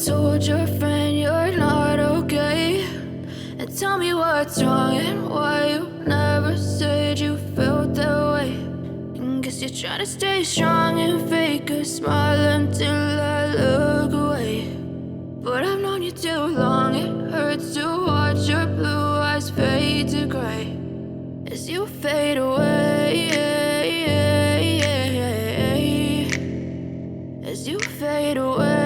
told your friend you're not okay? And tell me what's wrong and why you never said you felt that way. And guess you're trying to stay strong and fake a smile until I look away. But I've known you too long, it hurts to watch your blue eyes fade to gray as you fade away, as you fade away.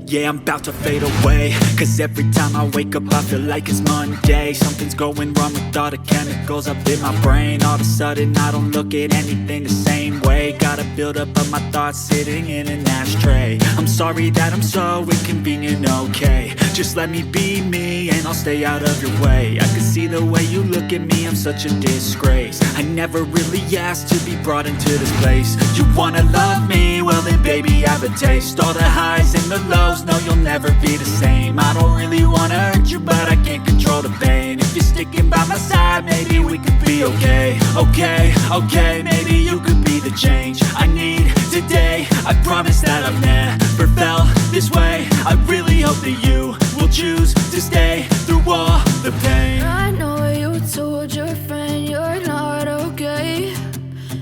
Yeah, I'm about to fade away, cause every time I wake up I feel like it's Monday. Something's going wrong with all the chemicals up in my brain. All of a sudden I don't look at anything the same way. Gotta build up of my thoughts sitting in an ashtray. I'm sorry that I'm so inconvenient, okay? Just let me be me and I'll stay out of your way. I can see the way you look at me, I'm such a disgrace. I never really asked to be brought into this place. You wanna love me? Well then baby I have a taste. All the highs and the lows, no you'll never be the same. I don't really wanna hurt you but I can't control the pain. If you're sticking by my side maybe we could be okay. Okay, maybe you could be the change I need today. I promise that I've never felt this way. I really hope that you will choose to stay through all the pain. I know you told your friend you're not okay.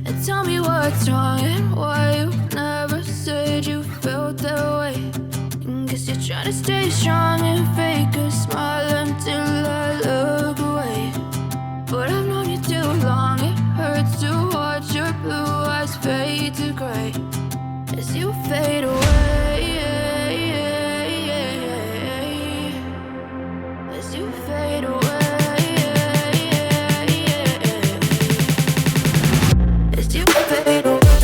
And tell me what's wrong and why you never said you felt that way. And guess you're trying to stay strong and fake a smile until I look away. But I've known you too long, it hurts to watch your blue eyes fade to gray as you fade away, as you fade away, as you fade away.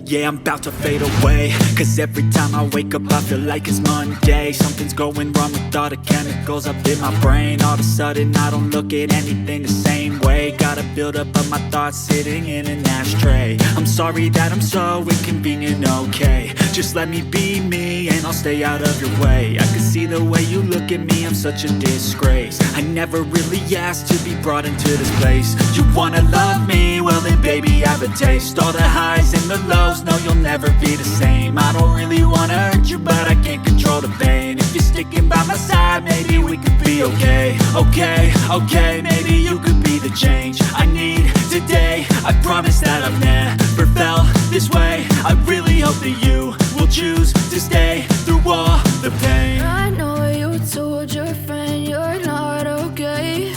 Yeah, I'm about to fade away, cause every time I wake up I feel like it's Monday. Something's going wrong with all the chemicals up in my brain. All of a sudden I don't look at anything the same way. Gotta build up of my thoughts sitting in an ashtray. I'm sorry that I'm so inconvenient, okay? Just let me be me and I'll stay out of your way. I can see the way you look at me, I'm such a disgrace. I never really asked to be brought into this place. You wanna love me? Well then baby I have a taste. All the highs and the lows, just know you'll never be the same. I don't really wanna hurt you, but I can't control the pain. If you're sticking by my side, maybe we could be okay. Okay, maybe you could be the change I need today. I promise that I've never felt this way. I really hope that you will choose to stay through all the pain. I know you told your friend you're not okay,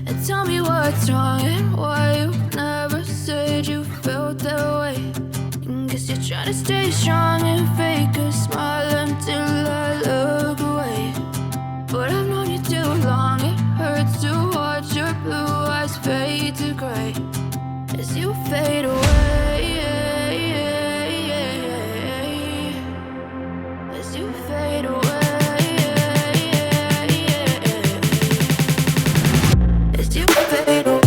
and tell me what's wrong and why you never said you felt that way. Guess you're trying to stay strong and fake a smile until I look away. But I've known you too long, it hurts to watch your blue eyes fade to gray as you fade away. As you fade away. As you fade away.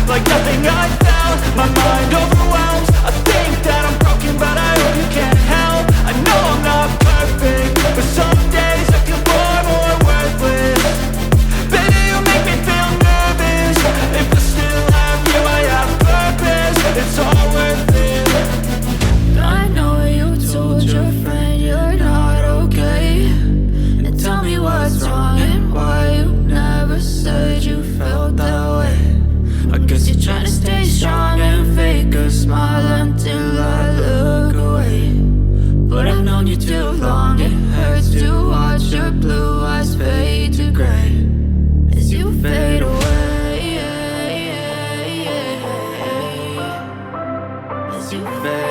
Like nothing I felt, my mind overwhelms. I think that I'm broken, but I hope you can't help. I know I'm not perfect, but some days I feel far more worthless. Baby, you make me feel nervous. If I still have you, I have purpose. It's all worth it. I know you told your friend you're not okay, and tell me what's wrong and why you never said you felt that way. I guess you're trying to stay strong and fake a smile until I look away. But I've known you too long, it hurts to watch your blue eyes fade to gray as you fade away. As you fade